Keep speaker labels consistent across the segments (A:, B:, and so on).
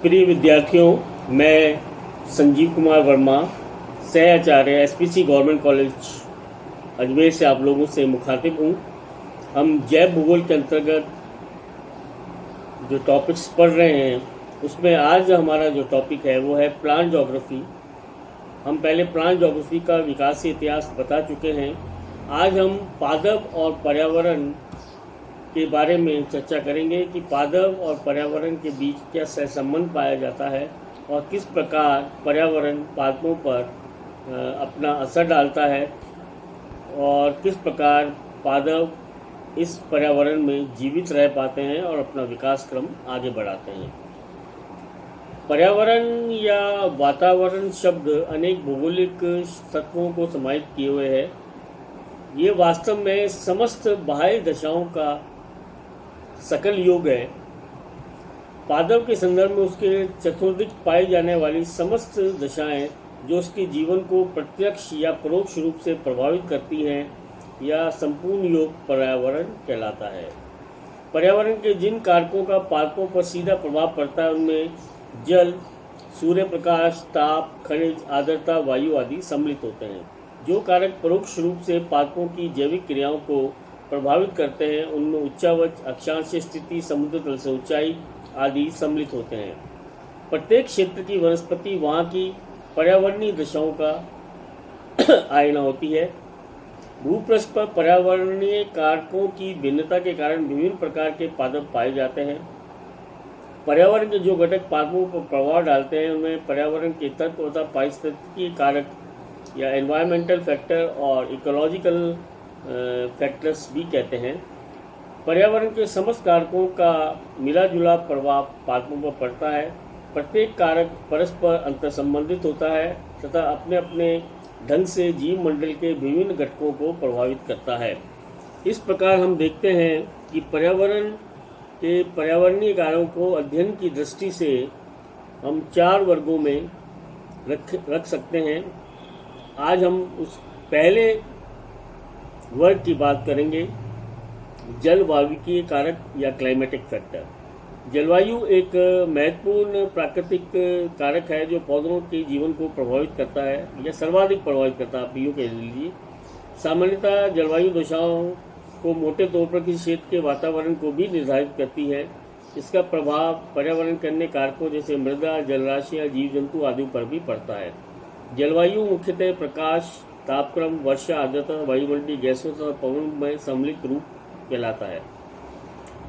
A: प्रिय विद्यार्थियों, मैं संजीव कुमार वर्मा, सह आचार्य एसपीसी गवर्नमेंट कॉलेज अजमेर से आप लोगों से मुखातिब हूँ। हम जैव भूगोल के अंतर्गत जो टॉपिक्स पढ़ रहे हैं उसमें आज हमारा जो टॉपिक है वो है प्लांट ज्योग्राफी। हम पहले प्लांट ज्योग्राफी का विकासीय इतिहास बता चुके हैं। आज हम पादप और पर्यावरण के बारे में चर्चा करेंगे कि पादप और पर्यावरण के बीच क्या सहसंबंध पाया जाता है और किस प्रकार पर्यावरण पादपों पर अपना असर डालता है और किस प्रकार पादप इस पर्यावरण में जीवित रह पाते हैं और अपना विकास क्रम आगे बढ़ाते हैं। पर्यावरण या वातावरण शब्द अनेक भौगोलिक तत्वों को समाहित किए हुए है। ये वास्तव में समस्त बाह्य दशाओं का सकल योग है। पादप के संदर्भ में उसके चतुर्दिक पाई जाने वाली समस्त दशाएं जो उसके जीवन को प्रत्यक्ष या परोक्ष रूप से प्रभावित करती हैं या संपूर्ण योग पर्यावरण कहलाता है। पर्यावरण के जिन कारकों का पादपों पर सीधा प्रभाव पड़ता है उनमें जल, सूर्य प्रकाश, ताप, खनिज, आर्द्रता, वायु आदि सम्मिलित होते हैं। जो कारक परोक्ष रूप से पादपों की जैविक क्रियाओं को प्रभावित करते हैं उनमें उच्चावच, अक्षांशीय स्थिति, समुद्र तल से ऊंचाई आदि सम्मिलित होते हैं। प्रत्येक क्षेत्र की वनस्पति वहाँ की पर्यावरणीय दशाओं का आईना होती है। भूपृष्ठ पर पर्यावरणीय कारकों की भिन्नता के कारण विभिन्न प्रकार के पादप पाए जाते हैं। पर्यावरण के जो घटक पादपों पर प्रभाव डालते हैं उनमें पर्यावरण के तत्व तथा पारिस्थितिकी कारक या एनवायरमेंटल फैक्टर और इकोलॉजिकल फैक्टर्स भी कहते हैं। पर्यावरण के समस्त कारकों का मिला जुला प्रभाव पादपों पर पड़ता है। प्रत्येक कारक परस्पर अंतर संबंधित होता है तथा अपने अपने ढंग से जीव मंडल के विभिन्न घटकों को प्रभावित करता है। इस प्रकार हम देखते हैं कि पर्यावरण के पर्यावरणीय कारकों को अध्ययन की दृष्टि से हम 4 वर्गों में रख सकते हैं। आज हम उस पहले वर्ग की बात करेंगे, जलवायुकीय कारक या क्लाइमेटिक फैक्टर। जलवायु एक महत्वपूर्ण प्राकृतिक कारक है जो पौधों के जीवन को प्रभावित करता है या सर्वाधिक प्रभावित करता है, आप यूँ कह लीजिए। सामान्यतः जलवायु दशाओं को मोटे तौर पर किसी क्षेत्र के वातावरण को भी निर्धारित करती है। इसका प्रभाव पर्यावरण के अन्य कारकों जैसे मृदा, जलराशियाँ, जीव जंतु आदि पर भी पड़ता है। जलवायु मुख्यतः प्रकाश, तापक्रम, वर्षा, आर्द्रता, वायुमंडलीय गैसों तथा पवन में सम्मिलित रूप कहलाता है।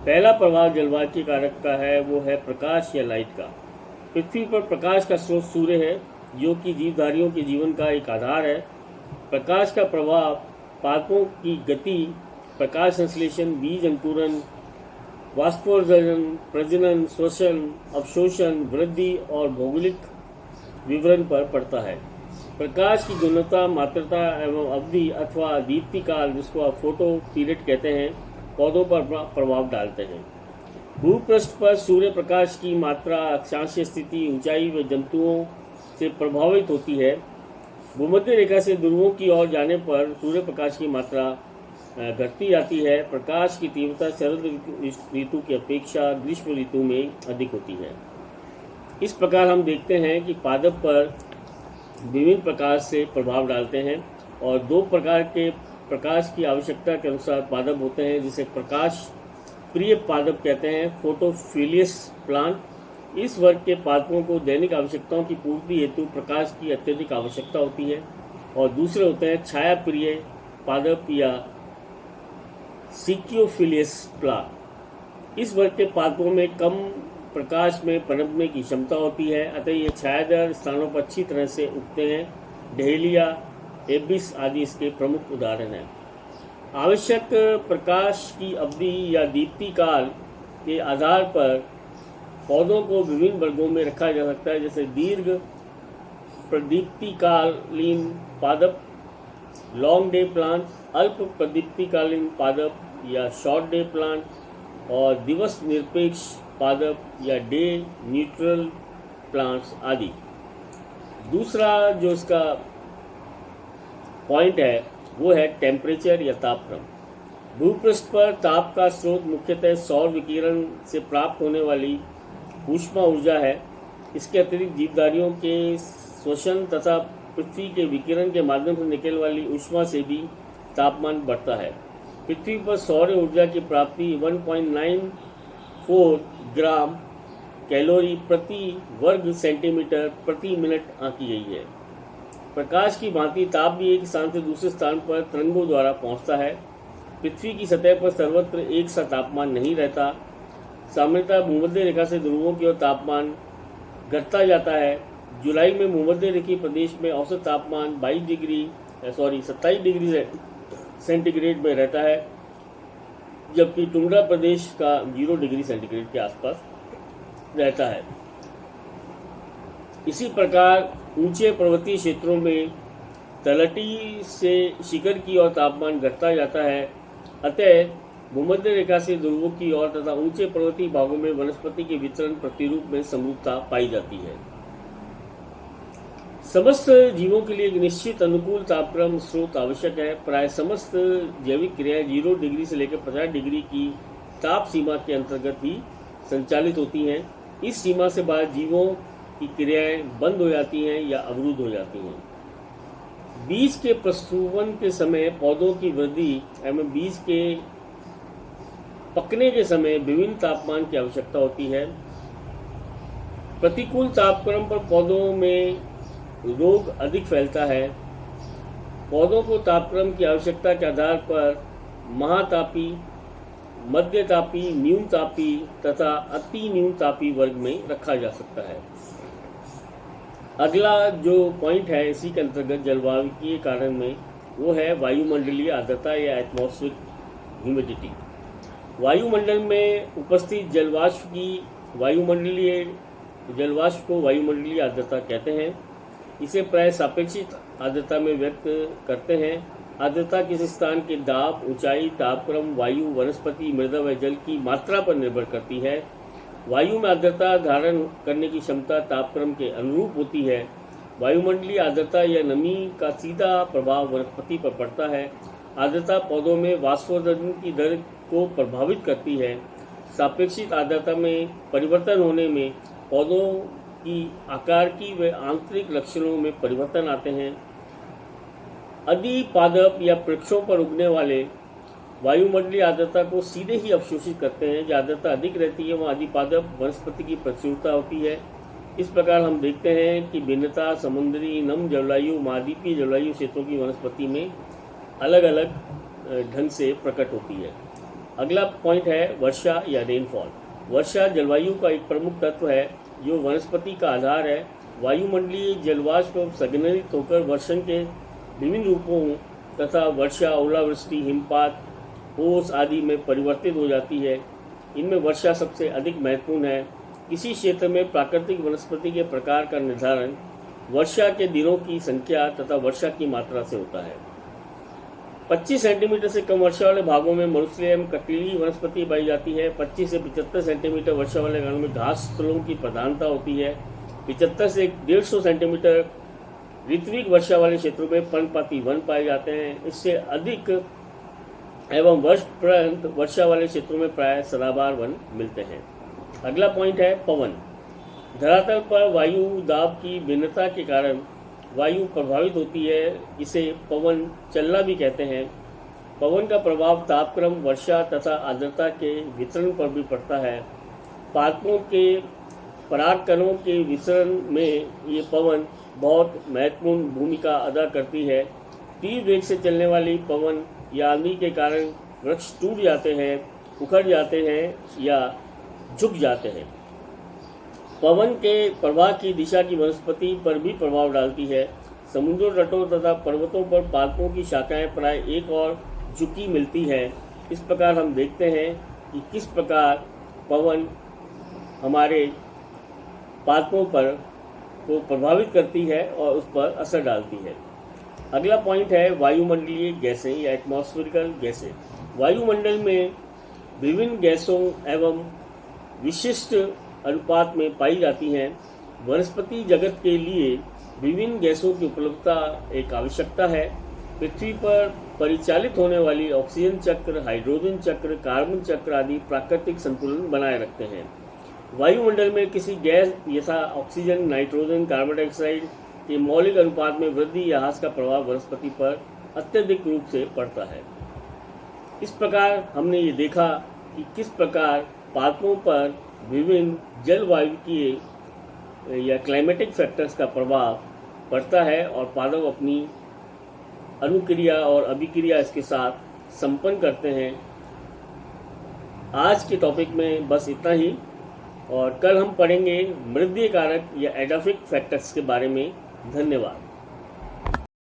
A: पहला प्रभाव जलवायु के कारक का है वो है प्रकाश या लाइट का। पृथ्वी पर प्रकाश का स्रोत सूर्य है जो कि जीवधारियों के जीवन का एक आधार है। प्रकाश का प्रभाव पादपों की गति, प्रकाश संश्लेषण, बीज अंकुरन, वाष्पोत्सर्जन, प्रजनन, श्वसन, अवशोषण, वृद्धि और भौगोलिक विवरण पर पड़ता है। प्रकाश की गुणवत्ता, मात्रता एवं अवधि अथवा दीप्ति काल, जिसको आप फोटो पीरियड कहते हैं, पौधों पर प्रभाव डालते हैं। भूपृष्ठ पर सूर्य प्रकाश की मात्रा, अक्षांशीय स्थिति, ऊंचाई व जंतुओं से प्रभावित होती है। भूमध्य रेखा से ध्रुवों की ओर जाने पर सूर्य प्रकाश की मात्रा घटती जाती है। प्रकाश की तीव्रता शरद ऋतु की अपेक्षा ग्रीष्म ऋतु में अधिक होती है। इस प्रकार हम देखते हैं कि पादप पर विभिन्न प्रकार से प्रभाव डालते हैं और 2 प्रकार के प्रकाश की आवश्यकता के अनुसार पादप होते हैं, जिसे प्रकाश प्रिय पादप कहते हैं, फोटोफिलियस प्लांट। इस वर्ग के पादपों को दैनिक आवश्यकताओं की पूर्ति हेतु प्रकाश की अत्यधिक आवश्यकता होती है। और दूसरे होते हैं छाया प्रिय पादप या सिक्योफिलियस प्लांट। इस वर्ग के पादपों में कम प्रकाश में पनपने की क्षमता होती है, अतः ये छायादार स्थानों पर अच्छी तरह से उगते हैं। डहेलिया, एबिस आदि इसके प्रमुख उदाहरण हैं। आवश्यक प्रकाश की अवधि या दीप्ति काल के आधार पर पौधों को विभिन्न वर्गों में रखा जा सकता है, जैसे दीर्घ प्रदीप्तिकालीन पादप, लॉन्ग डे प्लांट, अल्प प्रदीप्तिकालीन पादप या शॉर्ट डे प्लांट, और दिवस निरपेक्ष पादप या डे न्यूट्रल प्लांट्स आदि। दूसरा जो इसका पॉइंट है वो है टेम्परेचर या तापक्रम। भूपृष्ठ पर ताप का स्रोत मुख्यतः सौर विकिरण से प्राप्त होने वाली ऊष्मा ऊर्जा है। इसके अतिरिक्त जीवधारियों के श्वसन तथा पृथ्वी के विकिरण के माध्यम से निकलने वाली ऊष्मा से भी तापमान बढ़ता है। पृथ्वी पर सौर ऊर्जा की प्राप्ति 1.94 ग्राम कैलोरी प्रति वर्ग सेंटीमीटर प्रति मिनट आंकी गई है। प्रकाश की भांति ताप भी एक स्थान से दूसरे स्थान पर तरंगों द्वारा पहुंचता है। पृथ्वी की सतह पर सर्वत्र एक सा तापमान नहीं रहता। सामान्यतः भूमध्य रेखा से ध्रुवों की ओर तापमान घटता जाता है। जुलाई में भूमध्य रेखीय प्रदेश में औसत तापमान 27 डिग्री सेंटीग्रेड में रहता है, जबकि टुंड्रा प्रदेश का 0 डिग्री सेंटीग्रेड के आसपास रहता है। इसी प्रकार ऊंचे पर्वतीय क्षेत्रों में तलहटी से शिखर की ओर तापमान घटता जाता है। अतः भूमध्य रेखा से ध्रुवों की ओर तथा ऊंचे पर्वतीय भागों में वनस्पति के वितरण प्रतिरूप में समरूपता पाई जाती है। समस्त जीवों के लिए एक निश्चित अनुकूल तापक्रम स्रोत आवश्यक है। प्राय समस्त जैविक क्रियाएं 0 डिग्री से लेकर 50 डिग्री की ताप सीमा के अंतर्गत ही संचालित होती हैं। इस सीमा से बाहर जीवों की क्रियाएं बंद हो जाती हैं या अवरुद्ध हो जाती हैं। बीज के प्रस्तुवन के समय पौधों की वृद्धि एवं बीज के पकने के समय विभिन्न तापमान की आवश्यकता होती है। प्रतिकूल तापक्रम पर पौधों में रोग अधिक फैलता है। पौधों को तापक्रम की आवश्यकता के आधार पर महातापी, मध्यतापी, न्यूनतापी तथा अति न्यूनतापी वर्ग में रखा जा सकता है। अगला जो पॉइंट है इसी के अंतर्गत जलवायु के कारण में वो है वायुमंडलीय आर्द्रता या एटमॉस्फेरिक ह्यूमिडिटी। वायुमंडल में उपस्थित जलवाष्प को वायुमंडलीय आर्द्रता कहते हैं। इसे प्राय सापेक्षिक आर्द्रता में व्यक्त करते हैं। आर्द्रता किसी स्थान के दाब, ऊंचाई, तापक्रम, वायु, वनस्पति, मृदा व जल की मात्रा पर निर्भर करती है। वायु में आर्द्रता धारण करने की क्षमता तापक्रम के अनुरूप होती है। वायुमंडलीय आर्द्रता या नमी का सीधा प्रभाव वनस्पति पर पड़ता है। आर्द्रता पौधों में वाष्पोत्सर्जन की दर को प्रभावित करती है। सापेक्षिक आर्द्रता में परिवर्तन होने में पौधों की आकार की व आंतरिक लक्षणों में परिवर्तन आते हैं। अधिपादप या वृक्षों पर उगने वाले वायुमंडलीय आर्द्रता को सीधे ही अवशोषित करते हैं। जहाँ आर्द्रता अधिक रहती है वहाँ अधिपादप वनस्पति की प्रचुरता होती है। इस प्रकार हम देखते हैं कि भिन्नता समुद्री, नम जलवायु, महाद्वीपीय जलवायु क्षेत्रों की वनस्पति में अलग अलग ढंग से प्रकट होती है। अगला पॉइंट है वर्षा या रेनफॉल। वर्षा जलवायु का एक प्रमुख तत्व है जो वनस्पति का आधार है। वायुमंडलीय जलवाष्प संघनित होकर वर्षण के विभिन्न रूपों तथा वर्षा, ओलावृष्टि, हिमपात, ओस आदि में परिवर्तित हो जाती है। इनमें वर्षा सबसे अधिक महत्वपूर्ण है। किसी क्षेत्र में प्राकृतिक वनस्पति के प्रकार का निर्धारण वर्षा के दिनों की संख्या तथा वर्षा की मात्रा से होता है। 25 सेंटीमीटर से कम वर्षा वाले भागों में मरुस्थलीय एवं कटीली वनस्पति पाई जाती है। 25 से 75 सेंटीमीटर वर्षा वाले गांवों में घास स्थलों की प्रधानता होती है। 75 से 150 सेंटीमीटर ऋत्विक वर्षा वाले क्षेत्रों में पर्णपाती वन पाए जाते हैं। इससे अधिक एवं वर्षपर्यंत वर्षा वाले क्षेत्रों में प्राय सदाबहार वन मिलते हैं। अगला पॉइंट है पवन। धरातल पर वायु दाब की भिन्नता के कारण वायु प्रभावित होती है। इसे पवन चलना भी कहते हैं। पवन का प्रभाव तापक्रम, वर्षा तथा आर्द्रता के वितरण पर भी पड़ता है। पादपों के परागकणों के वितरण में ये पवन बहुत महत्वपूर्ण भूमिका अदा करती है। तीव्र वेग से चलने वाली पवन या आंधी के कारण वृक्ष टूट जाते हैं, उखड़ जाते हैं या झुक जाते हैं। पवन के प्रवाह की दिशा की वनस्पति पर भी प्रभाव डालती है। समुद्र तटों तथा पर्वतों पर पादपों की शाखाएं प्राय एक और झुकी मिलती है। इस प्रकार हम देखते हैं कि किस प्रकार पवन हमारे पादपों पर को प्रभावित करती है और उस पर असर डालती है। अगला पॉइंट है वायुमंडलीय गैसें या एटमॉस्फेरिकल गैसें। वायुमंडल में विभिन्न गैसों एवं विशिष्ट अनुपात में पाई जाती हैं। वनस्पति जगत के लिए विभिन्न गैसों की उपलब्धता एक आवश्यकता है। पृथ्वी पर परिचालित होने वाली ऑक्सीजन चक्र, हाइड्रोजन चक्र, कार्बन चक्र आदि प्राकृतिक संतुलन बनाए रखते हैं। वायुमंडल में किसी गैस यथा ऑक्सीजन, नाइट्रोजन, कार्बन डाइऑक्साइड के मौलिक अनुपात में वृद्धि या ह्रास का प्रभाव वनस्पति पर अत्यधिक रूप से पड़ता है। इस प्रकार हमने ये देखा कि किस प्रकार पादपों पर विभिन्न जलवायु या क्लाइमेटिक फैक्टर्स का प्रभाव पड़ता है और पादप अपनी अनुक्रिया और अभिक्रिया इसके साथ संपन्न करते हैं। आज के टॉपिक में बस इतना ही, और कल हम पढ़ेंगे मृद्धि कारक या एडॉफिक फैक्टर्स के बारे में। धन्यवाद।